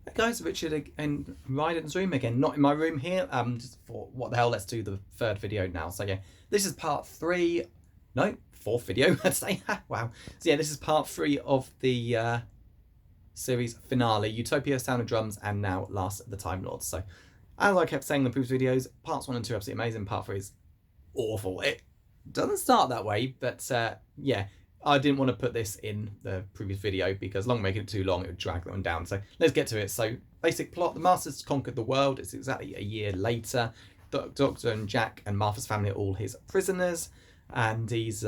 Hey guys, Richard and Ryden's room again, not in my room here. Just for what the hell, let's do the third video now. So yeah, this is part three, no, fourth video, I'd say. Wow. So yeah, this is part three of the series finale, Utopia, Sound of Drums, and now Last of the Time Lords. So as I kept saying in the previous videos, parts 1 and 2 are absolutely amazing, part 3 is awful. It doesn't start that way, but yeah, I didn't want to put this in the previous video because long making it too long, it would drag that one down. So let's get to it. So basic plot, the Masters conquered the world. It's exactly a year later. Doctor and Jack and Martha's family are all his prisoners, and he's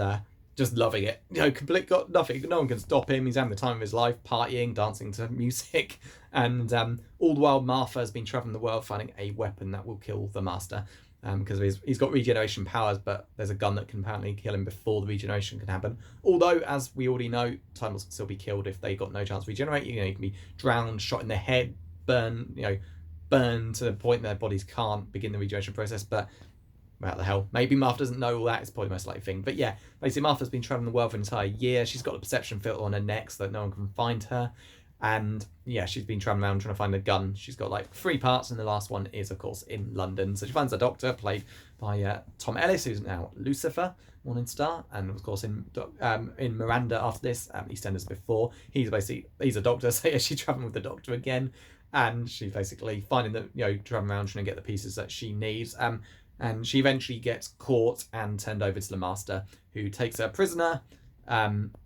just loving it. You know, complete got nothing. No one can stop him. He's having the time of his life, partying, dancing to music, and all the while Martha has been traveling the world finding a weapon that will kill the Master. Because he's got regeneration powers, but there's a gun that can apparently kill him before the regeneration can happen. Although, as we already know, Time Lords can still be killed if they got no chance to regenerate. You know, you can be drowned, shot in the head, burned to the point their bodies can't begin the regeneration process. But what the hell? Maybe Martha doesn't know all that. It's probably the most likely thing. But yeah, basically Martha's been traveling the world for an entire year. She's got a perception filter on her neck so that no one can find her. And yeah, she's been traveling around trying to find a gun. She's got like 3 parts, and the last one is, of course, in London. So she finds the Doctor, played by Tom Ellis, who's now Lucifer, Morning Star, and of course in Miranda after this, EastEnders before. He's a Doctor, so yeah, she's traveling with the Doctor again, and she's basically finding the traveling around trying to get the pieces that she needs. And she eventually gets caught and turned over to the Master, who takes her prisoner,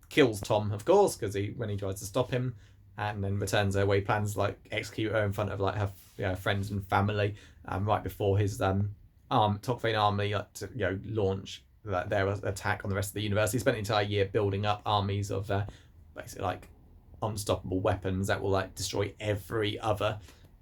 kills Tom, of course, because when he tries to stop him. And then returns her where he plans to like execute her in front of like her friends and family, right before his Tocqueville army to launch their attack on the rest of the universe. He spent the entire year building up armies of basically like unstoppable weapons that will like destroy every other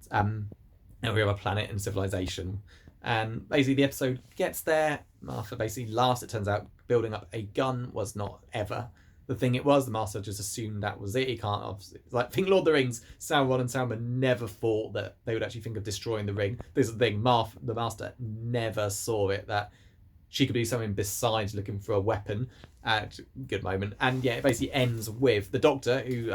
planet and civilization. And basically the episode gets there. Martha basically it turns out building up a gun was not ever the thing it was. The Master just assumed that was it. He can't obviously, like, think Lord of the Rings, Sauron and Saruman never thought that they would actually think of destroying the ring. This is the thing, the Master never saw it, that she could do something besides looking for a weapon at a good moment. And yeah, it basically ends with the Doctor, who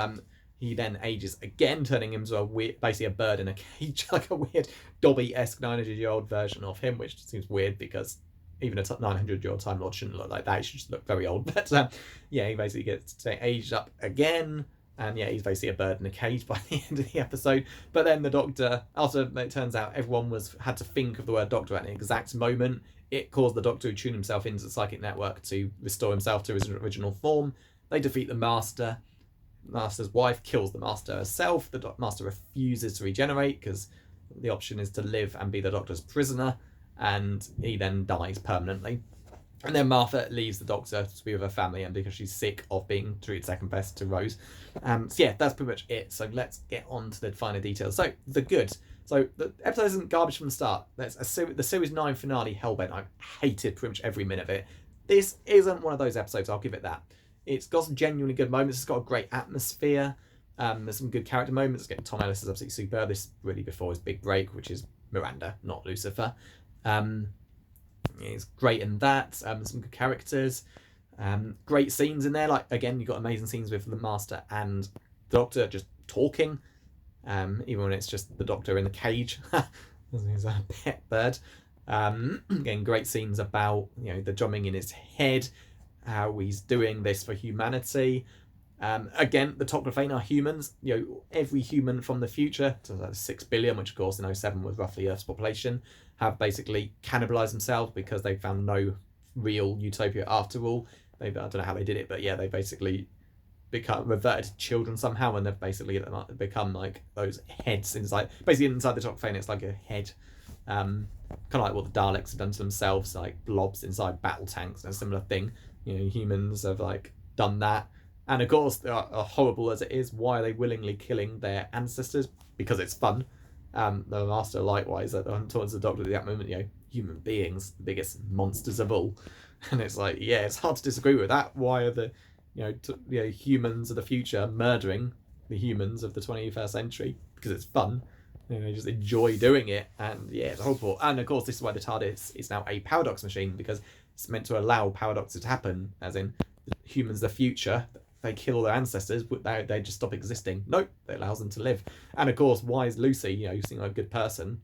he then ages again, turning him into basically a bird in a cage, like a weird Dobby-esque 900-year-old version of him, which seems weird because even a 900-year-old Time Lord shouldn't look like that. He should just look very old. But yeah, he basically gets aged up again. And yeah, he's basically a bird in a cage by the end of the episode. But then the Doctor, after it turns out everyone had to think of the word Doctor at an exact moment, it caused the Doctor to tune himself into the psychic network to restore himself to his original form. They defeat the Master. The Master's wife kills the Master herself. The Master refuses to regenerate because the option is to live and be the Doctor's prisoner. And he then dies permanently. And then Martha leaves the Doctor to be with her family, and because she's sick of being treated second best to Rose. So yeah, that's pretty much it. So let's get on to the finer details. So the good. So the episode isn't garbage from the start. The series 9 finale, Hellbent. I hated pretty much every minute of it. This isn't one of those episodes, I'll give it that. It's got some genuinely good moments. It's got a great atmosphere. There's some good character moments. Again, Tom Ellis is absolutely superb. This is really before his big break, which is Miranda, not Lucifer. It's great in that. Some good characters, great scenes in there. Like, again, you've got amazing scenes with the Master and the Doctor just talking, even when it's just the Doctor in the cage. He's a pet bird. Again, great scenes about the drumming in his head, how he's doing this for humanity. Again, the Tocqueville are humans. Every human from the future, so that's 6 billion, which of course in 07 was roughly Earth's population, have basically cannibalized themselves because they found no real utopia after all. I don't know how they did it, but yeah, they basically reverted to children somehow, and they've basically become like those heads inside. Basically, inside the Tocqueville, it's like a head, kind of like what the Daleks have done to themselves, like blobs inside battle tanks, and a similar thing. Humans have like done that. And of course, horrible as it is, why are they willingly killing their ancestors? Because it's fun. The Master, likewise, towards the Doctor at that moment, human beings, the biggest monsters of all. And it's like, yeah, it's hard to disagree with that. Why are the, humans of the future murdering the humans of the 21st century? Because it's fun. They just enjoy doing it. And yeah, it's horrible. And of course, this is why the TARDIS is now a paradox machine, because it's meant to allow paradoxes to happen, as in humans of the future they kill their ancestors, they just stop existing. Nope, it allows them to live. And of course, why is Lucy, seeming like a good person,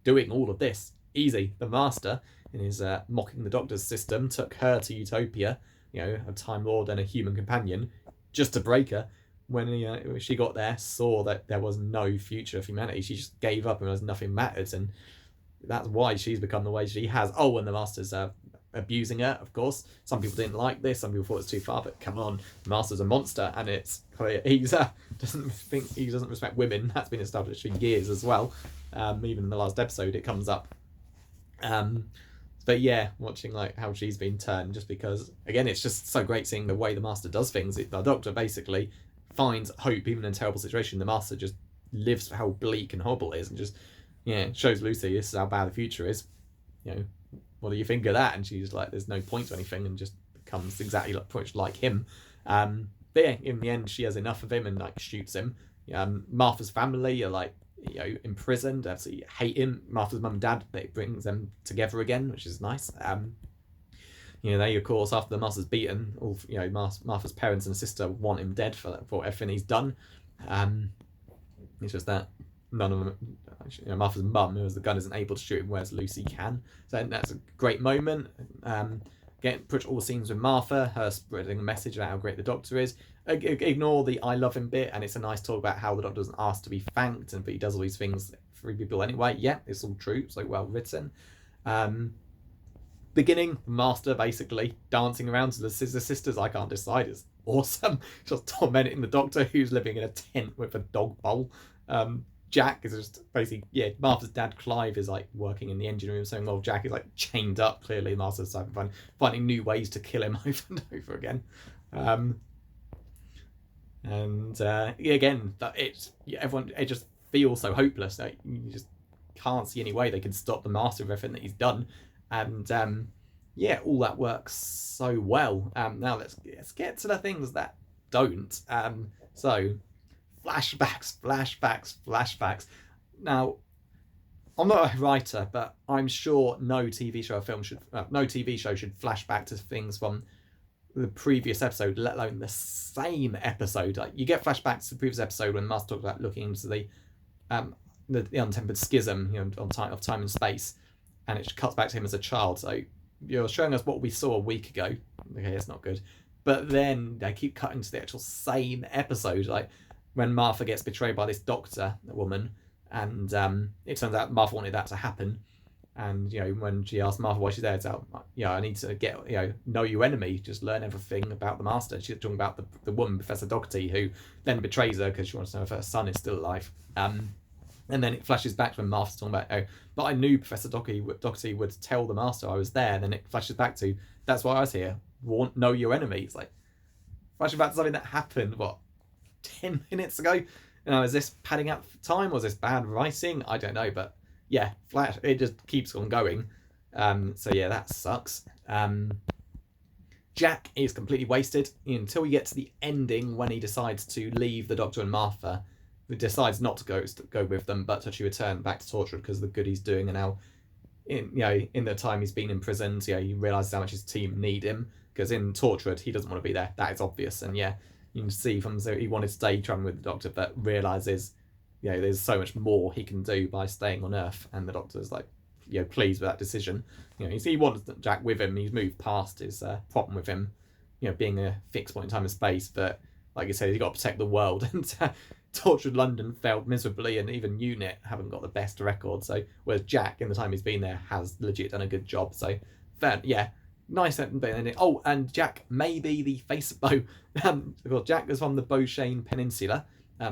doing all of this? Easy. The Master, in his mocking the Doctor's system, took her to Utopia, a Time Lord and a human companion, just to break her. When she got there, saw that there was no future of humanity, she just gave up and realized nothing mattered, and that's why she's become the way she has. Oh, and the Master's abusing her, of course. Some people didn't like this, some people thought it's too far, but come on, the Master's a monster, and it's clear he doesn't respect women. That's been established for years as well. Even in the last episode, it comes up. But yeah, watching like how she's been turned, just because again, it's just so great seeing the way the Master does things. The Doctor basically finds hope even in a terrible situation. The Master just lives for how bleak and horrible it is, and just shows Lucy this is how bad the future is. What do you think of that? And she's like, there's no point to anything, and just becomes exactly like him. But yeah, in the end, she has enough of him and like shoots him. Martha's family are like imprisoned, absolutely hate him. Martha's mum and dad, it brings them together again, which is nice. They of course, after the Master's beaten, all Martha's parents and sister want him dead for everything he's done. It's just that none of them, Martha's mum, who has the gun, isn't able to shoot him, whereas Lucy can. So that's a great moment. Get pretty all the scenes with Martha, her spreading a message about how great the Doctor is. Ignore the I love him bit, and it's a nice talk about how the Doctor doesn't ask to be thanked, but he does all these things for people anyway. Yeah, it's all true. It's like well written. Beginning, Master basically dancing around to the sisters. I can't decide. It's awesome. Just tormenting the Doctor, who's living in a tent with a dog bowl. Jack is just basically, Martha's dad Clive is like working in the engine room, saying, well, Jack is like chained up. Clearly, Master's finding new ways to kill him over and over again. Again, everyone, it just feels so hopeless. Like, you just can't see any way they can stop the Master of everything that he's done. And all that works so well. Now let's get to the things that don't. So flashbacks. Now, I'm not a writer, but I'm sure no TV show should flash back to things from the previous episode, let alone the same episode. Like, you get flashbacks to the previous episode when Master talked about looking into the untempered schism, of time and space, and it cuts back to him as a child. So you're showing us what we saw a week ago. Okay, it's not good. But then they keep cutting to the actual same episode, like when Martha gets betrayed by this doctor, a woman, and it turns out Martha wanted that to happen. And when she asked Martha why she's there, it's out. I need to get know your enemy, just learn everything about the Master. She's talking about the woman, Professor Doherty, who then betrays her because she wants to know if her son is still alive. And then it flashes back when Martha's talking about, but I knew Professor Doherty would tell the Master I was there. And then it flashes back to, that's why I was here. Know your enemy. It's like flashing back to something that happened 10 minutes ago. Is this padding up time? Was this bad writing? I don't know, but yeah, flash. It just keeps on going. That sucks. Jack is completely wasted until we get to the ending when he decides to leave the Doctor and Martha. He decides not to go with them, but to actually return back to Torchwood because of the good he's doing, and now, in the time he's been imprisoned, he realises how much his team need him. Because in Torchwood, he doesn't want to be there. That is obvious, and you can see he wanted to stay travelling with the Doctor, but realises, there's so much more he can do by staying on Earth, and the Doctor's like, pleased with that decision. He wants Jack with him. He's moved past his problem with him, being a fixed point in time and space. But like you said, he's got to protect the world, and Torchwood London failed miserably, and even UNIT haven't got the best record. So whereas Jack, in the time he's been there, has legit done a good job. So fair, nice ending. Oh, and Jack may be the face of Bo. Because Jack was from the Beauchene Peninsula.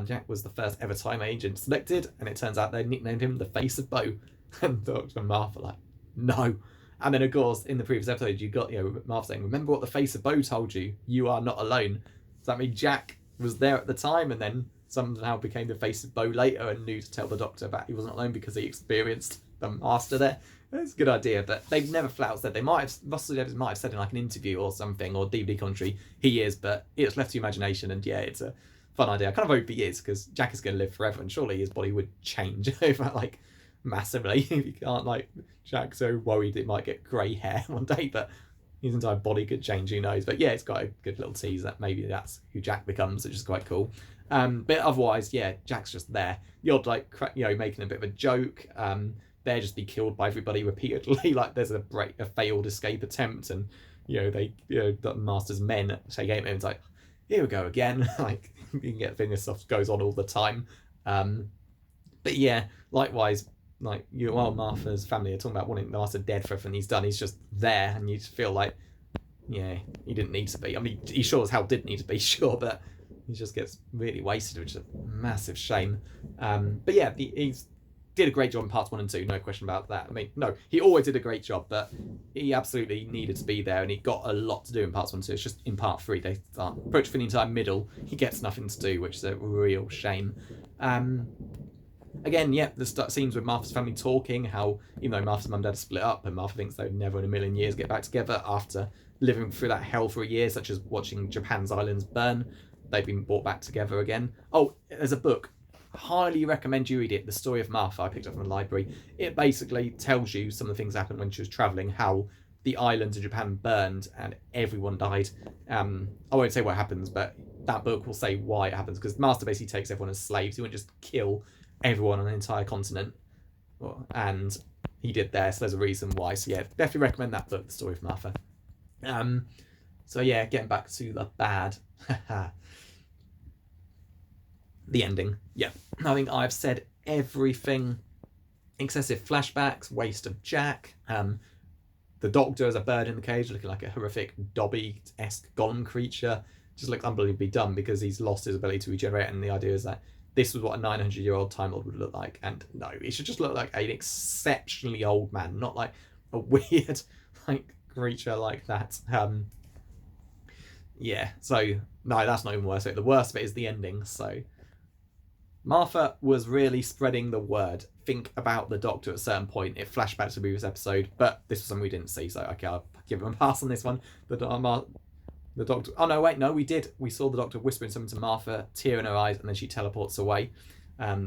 Jack was the first ever time agent selected, and it turns out they nicknamed him the face of Bo. And Doctor and Martha like, no. And then of course in the previous episode you got Martha saying, remember what the face of Bo told you? You are not alone. Does that mean Jack was there at the time and then somehow became the face of Bo later and knew to tell the Doctor that he wasn't alone because he experienced the Master there? It's a good idea, but they've never flat out said. Russell Davies might have said in like an interview or something, or DVD commentary, he is, but it's left to imagination, and it's a fun idea. I kind of hope he is, because Jack is going to live forever, and surely his body would change over massively if you can't Jack's so worried it might get grey hair one day, but his entire body could change, who knows? But yeah, it's got a good little tease that maybe that's who Jack becomes, which is quite cool. But otherwise, yeah, Jack's just there. The odd, like, making a bit of a joke. They're just be killed by everybody repeatedly. Like, there's a failed escape attempt, and the Master's men take aim at him. It's like, here we go again. Like, you can get the thing, this stuff goes on all the time. But yeah, likewise, like, Martha's family are talking about wanting the Master dead for everything he's done. He's just there, and you just feel like, yeah, he didn't need to be. I mean, he sure as hell did need to be, sure, but he just gets really wasted, which is a massive shame. But yeah, he's did a great job in parts 1 and 2, no question about that. I mean, no, he always did a great job, but he absolutely needed to be there, and he got a lot to do in parts 1 and 2. It's just in part 3, they start approach for the entire middle, he gets nothing to do, which is a real shame. Again, yeah, the scenes with Martha's family talking, how, even though Martha's mum and dad split up, and Martha thinks they'd never in a million years get back together after living through that hell for a year, such as watching Japan's islands burn, they've been brought back together again. Oh, there's a book. Highly recommend you read it, The Story of Martha. I picked up from the library. It basically tells you some of the things that happened when she was travelling, how the islands of Japan burned and everyone died. I won't say what happens, but that book will say why it happens, because the Master basically takes everyone as slaves. He wouldn't just kill everyone on an entire continent, and he did there, so there's a reason why. So yeah, definitely recommend that book, The Story of Martha. So yeah, getting back to the bad. The ending. Yeah, I think I've said everything. Excessive flashbacks, waste of Jack. The Doctor as a bird in the cage, looking like a horrific Dobby-esque golem creature. Just looks unbelievably dumb because he's lost his ability to regenerate, and the idea is that this was what a 900-year-old Time Lord would look like. And no, he should just look like an exceptionally old man, not like a weird like creature like that. Yeah, so no, that's not even worse. The worst of it is the ending. So Martha was really spreading the word. Think about the Doctor at a certain point. It flashed back to the previous episode, but this was something we didn't see, so okay, I'll give him a pass on this one. The Doctor... Oh, no, wait, no, we did. We saw the Doctor whispering something to Martha, tear in her eyes, and then she teleports away.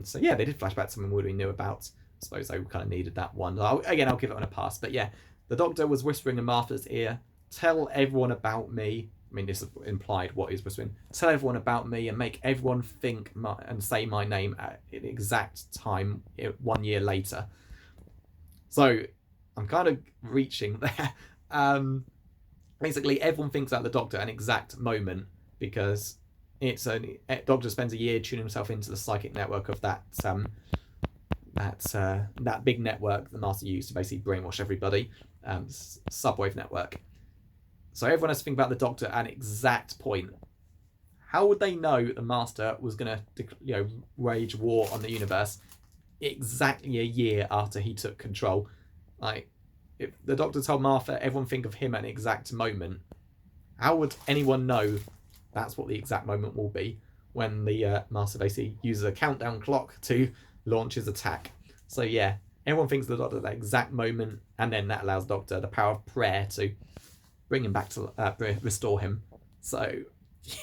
So yeah, they did flash back to something we knew about. I suppose they kind of needed that one. I'll give it on a pass. But yeah, the Doctor was whispering in Martha's ear, tell everyone about me. I mean, this is implied what he's whispering. Tell everyone about me and make everyone think and say my name at the exact time 1 year later. So I'm kind of reaching there. Basically, everyone thinks about the Doctor at an exact moment because Doctor spends a year tuning himself into the psychic network of that big network the Master used to basically brainwash everybody, subwave network. So everyone has to think about the Doctor at an exact point. How would they know the Master was going to, wage war on the universe exactly a year after he took control? Like, if the Doctor told Martha, everyone think of him at an exact moment, how would anyone know that's what the exact moment will be when the Master basically uses a countdown clock to launch his attack? So yeah, everyone thinks of the Doctor at that exact moment, and then that allows Doctor the power of prayer to bring him back to restore him. So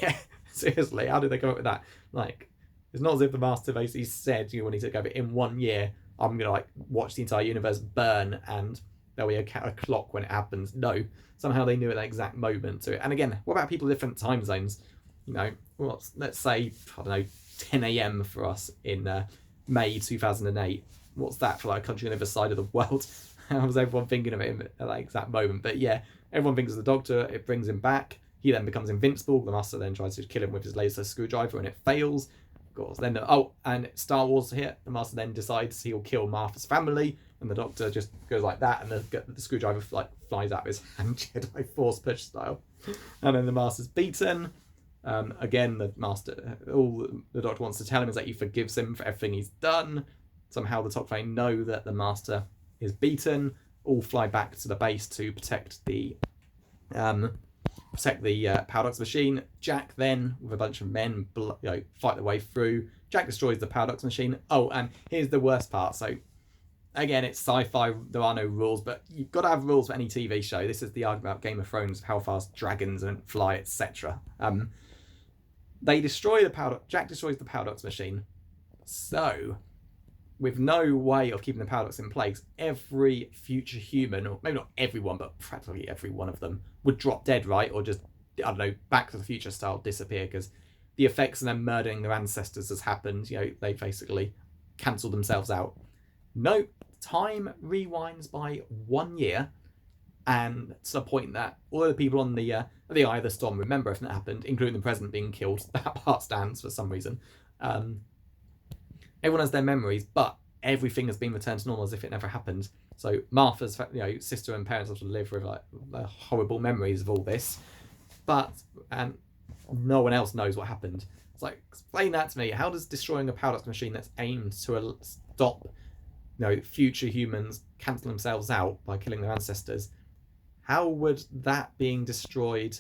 yeah, seriously, how did they come up with that? Like, it's not as if the Master basically said, when he took over, in 1 year I'm gonna watch the entire universe burn and there'll be a clock when it happens. No, somehow they knew at that exact moment to it. And again, what about people in different time zones? Let's say, I don't know, 10 a.m. for us in May 2008. What's that for like a country on the other side of the world? How was everyone thinking of it at that exact moment? But yeah, everyone thinks of the Doctor, it brings him back. He then becomes invincible. The Master then tries to kill him with his laser screwdriver and it fails. Of course, then, and Star Wars here, the Master then decides he'll kill Martha's family, and the Doctor just goes like that, and the screwdriver flies out of his hand, Jedi Force push style. And then the Master's beaten. Again, all the Doctor wants to tell him is that he forgives him for everything he's done. Somehow the Doctor know that the Master is beaten. All fly back to the base to protect the paradox machine. Jack then, with a bunch of men, fight their way through. Jack destroys the paradox machine. Oh, and here's the worst part. So, again, it's sci-fi. There are no rules, but you've got to have rules for any TV show. This is the argument about Game of Thrones, how fast dragons and fly, etc. They destroy the paradox. Jack destroys the paradox machine. So with no way of keeping the paradox in place, every future human, or maybe not everyone, but practically every one of them, would drop dead, right? Or just, I don't know, Back to the Future style disappear, because the effects of them murdering their ancestors has happened. They basically cancelled themselves out. No, time rewinds by 1 year, and to the point that all the people on the eye of the storm remember everything that happened, including the president being killed. That part stands for some reason. Everyone has their memories, but everything has been returned to normal as if it never happened. So Martha's sister and parents have to live with like the horrible memories of all this, and no one else knows what happened. It's like, explain that to me. How does destroying a paradox machine that's aimed to stop future humans cancel themselves out by killing their ancestors, how would that being destroyed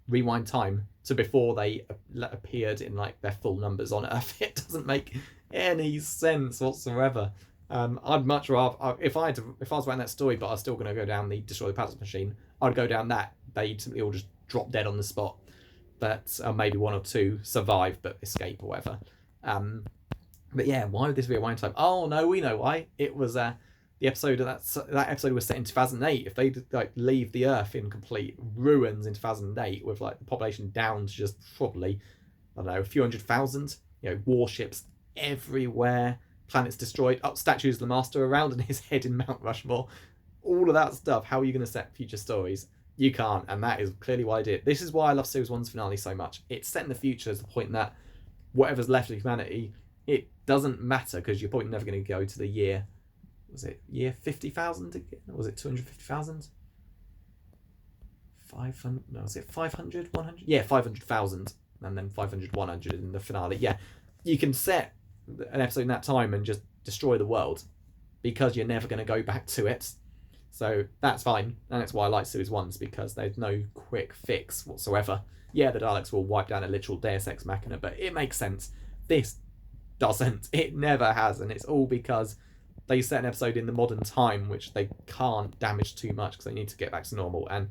rewind time to before they appeared in like their full numbers on Earth? It doesn't make any sense whatsoever. I'd much rather, if I was writing that story, but I was still going to go down the destroy the paradox machine, I'd go down that they'd simply all just drop dead on the spot, but maybe one or two survive but escape or whatever. But yeah, why would this be a rewind time? Oh no, we know why. It was the episode of that episode was set in 2008. If they leave the Earth in complete ruins in 2008 with like the population down to just probably, I don't know, a few 100,000, warships everywhere, planets destroyed, statues of the Master around and his head in Mount Rushmore, all of that stuff. How are you going to set future stories? You can't, and that is clearly why I did. This is why I love Series 1's finale so much. It's set in the future to the point that whatever's left of humanity, it doesn't matter, because you're probably never going to go to the year, was it year 50,000 again? Or was it 250,000? 500? No, was it 500? 100? Yeah, 500,000, and then 500, 100 in the finale. Yeah, you can set an episode in that time and just destroy the world, because you're never going to go back to it. So that's fine, and that's why I like Series 1's, because there's no quick fix whatsoever. Yeah, the Daleks will wipe down a literal Deus Ex Machina, but it makes sense. This doesn't. It never has, and it's all because they set an episode in the modern time, which they can't damage too much because they need to get back to normal, and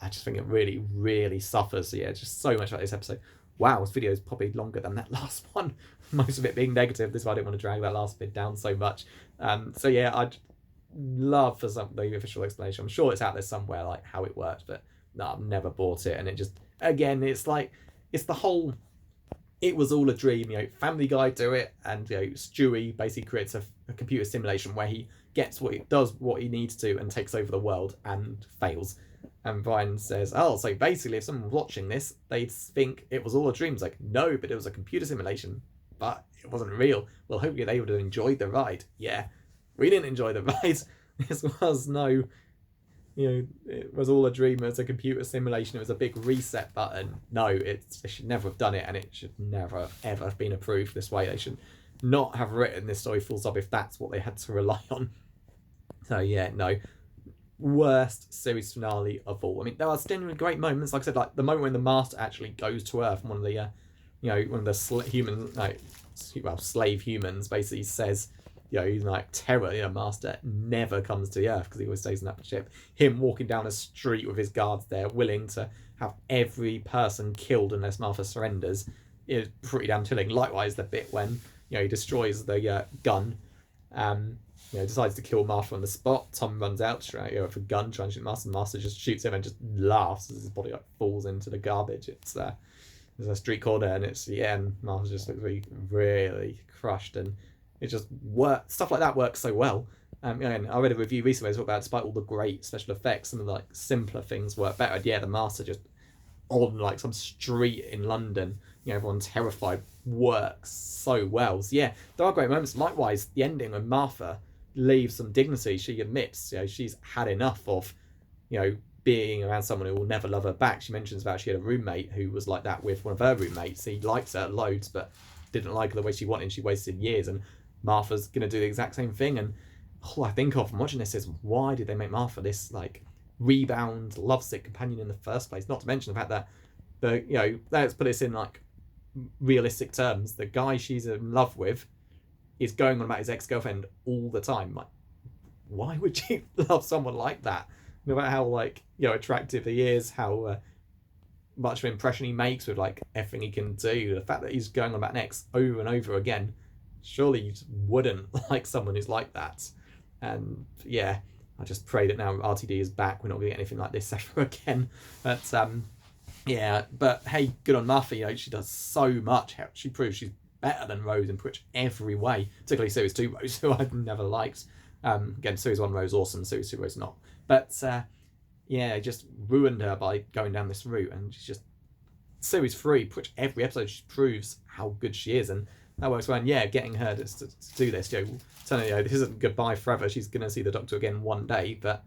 I just think it really, really suffers. So yeah, just so much about this episode. Wow, this video is probably longer than that last one. Most of it being negative. This is why I didn't want to drag that last bit down so much. So yeah, I'd love for the official explanation. I'm sure it's out there somewhere, like how it worked, but no, I've never bought it. And it just, again, it's like, it's the whole, it was all a dream. Family Guy do it, and Stewie basically creates a computer simulation where he gets does what he needs to and takes over the world and fails. And Brian says, oh, so basically if someone was watching this, they'd think it was all a dream. It's like, no, but it was a computer simulation, but it wasn't real. Well, hopefully they would have enjoyed the ride. Yeah, we didn't enjoy the ride. This was no, it was all a dream. It was a computer simulation. It was a big reset button. No, they should never have done it, and it should never have ever have been approved this way. They should not have written this story full stop if that's what they had to rely on. So yeah, no. Worst series finale of all. I mean, there are genuinely great moments. Like I said, like the moment when the Master actually goes to Earth, and one of the, one of the slave humans basically says, he's like, terror, Master never comes to the Earth because he always stays in that ship. Him walking down a street with his guards there, willing to have every person killed unless Martha surrenders, is pretty damn chilling. Likewise, the bit when he destroys the gun, decides to kill Martha on the spot. Tom runs out with a gun trying to shoot Master, and Master just shoots him and just laughs as his body falls into the garbage. It's there's a street corner, and and Martha just looks really, really crushed, and it just works. Stuff like that works so well. And I read a review recently where about despite all the great special effects, some of the simpler things work better. Yeah, the Master just on like some street in London, everyone terrified, works so well. So yeah, there are great moments. Likewise, the ending when Martha leaves some dignity. She admits, she's had enough of, being around someone who will never love her back. She mentions about she had a roommate who was like that with one of her roommates. He likes her loads, but didn't like her the way she wanted. She wasted years, and Martha's gonna do the exact same thing. And all I think of from watching this is, why did they make Martha this like rebound, lovesick companion in the first place? Not to mention the fact that let's put this in like realistic terms. The guy she's in love with is going on about his ex-girlfriend all the time. Like, why would you love someone like that? No matter how attractive he is, how much of an impression he makes with like everything he can do, the fact that he's going on about an ex over and over again surely you wouldn't like someone who's like that. And yeah, I just pray that now RTD is back, we're not going to get anything like this ever again. But yeah, but hey, good on Muffy. You know, she does so much. She proves she's better than Rose in pretty every way, particularly Series 2 Rose, who I've never liked. Again, Series 1 Rose awesome, Series 2 Rose not. But yeah, just ruined her by going down this route, and she's just Series 3, which every episode she proves how good she is, and that works well. And yeah, getting her to do this, you know, telling you, this isn't goodbye forever. She's going to see the Doctor again one day, but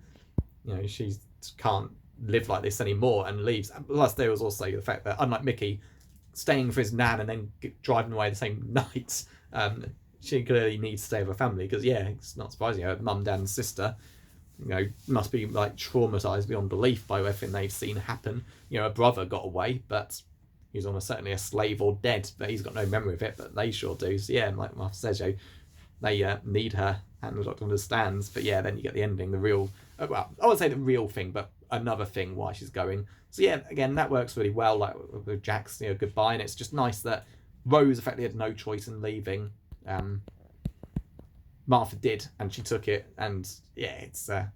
you know, she can't live like this anymore, and leaves. Plus, there was also the fact that, unlike Mickey, staying for his nan and then driving away the same night, she clearly needs to stay with her family, because yeah, it's not surprising. Her mum, dad, and sister, you know, must be like traumatized beyond belief by everything they've seen happen. You know, her brother got away, but he's almost certainly a slave or dead, but he's got no memory of it, but they sure do. So yeah, like Martha says, you know, they need her, and the Doctor understands. But yeah, then you get the ending, the real, well, I wouldn't say the real thing, but another thing why she's going. So yeah, again, that works really well, like with Jack's, you know, goodbye, and it's just nice that Rose effectively had no choice in leaving. Martha did, and she took it, and yeah, it's a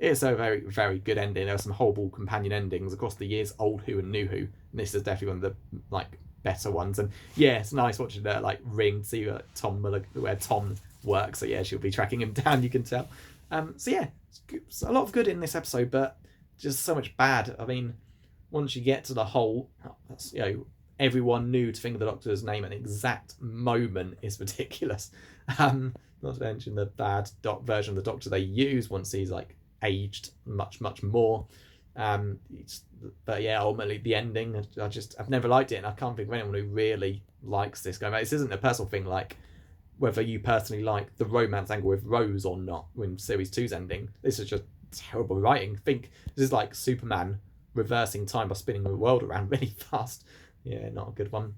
very, very good ending. There are some horrible companion endings across the years, old Who and new Who, and this is definitely one of the like better ones. And yeah, it's nice watching her like ring, see where Tom works. So yeah, she'll be tracking him down, you can tell. So yeah, it's a lot of good in this episode, but just so much bad. I mean, once you get to the whole, you know, everyone knew to think of the Doctor's name at an exact moment is ridiculous. Not to mention the bad version of the Doctor they use once he's like aged much more. But yeah, ultimately the ending, I've never liked it, and I can't think of anyone who really likes this going back. This isn't a personal thing, like whether you personally like the romance angle with Rose or not when Series 2's ending. This is just terrible writing. Think this is like Superman reversing time by spinning the world around really fast. Yeah, not a good one.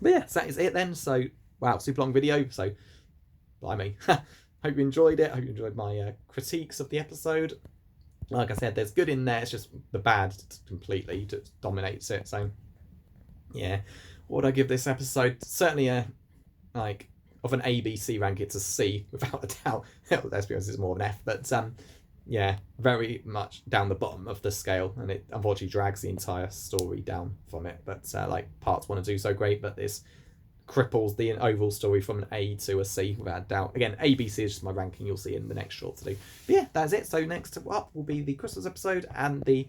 But yeah, so that is it then. So wow, super long video, so blimey. Hope you enjoyed it. Hope you enjoyed my critiques of the episode. Like I said, there's good in there. It's just the bad completely dominates it. So yeah, what would I give this episode? Certainly a like of an A, B, C rank, it's a C without a doubt. Let's be honest, it's more of an F. But yeah, very much down the bottom of the scale, and it unfortunately drags the entire story down from it. But like parts 1 and 2 so great, but this cripples the overall story from an A to a C without a doubt. Again, A, B, C is just my ranking, you'll see in the next short to do. But yeah, that's it. So next up will be the Christmas episode and the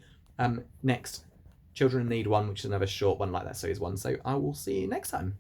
next Children in Need one, which is another short one like that series 1. So I will see you next time.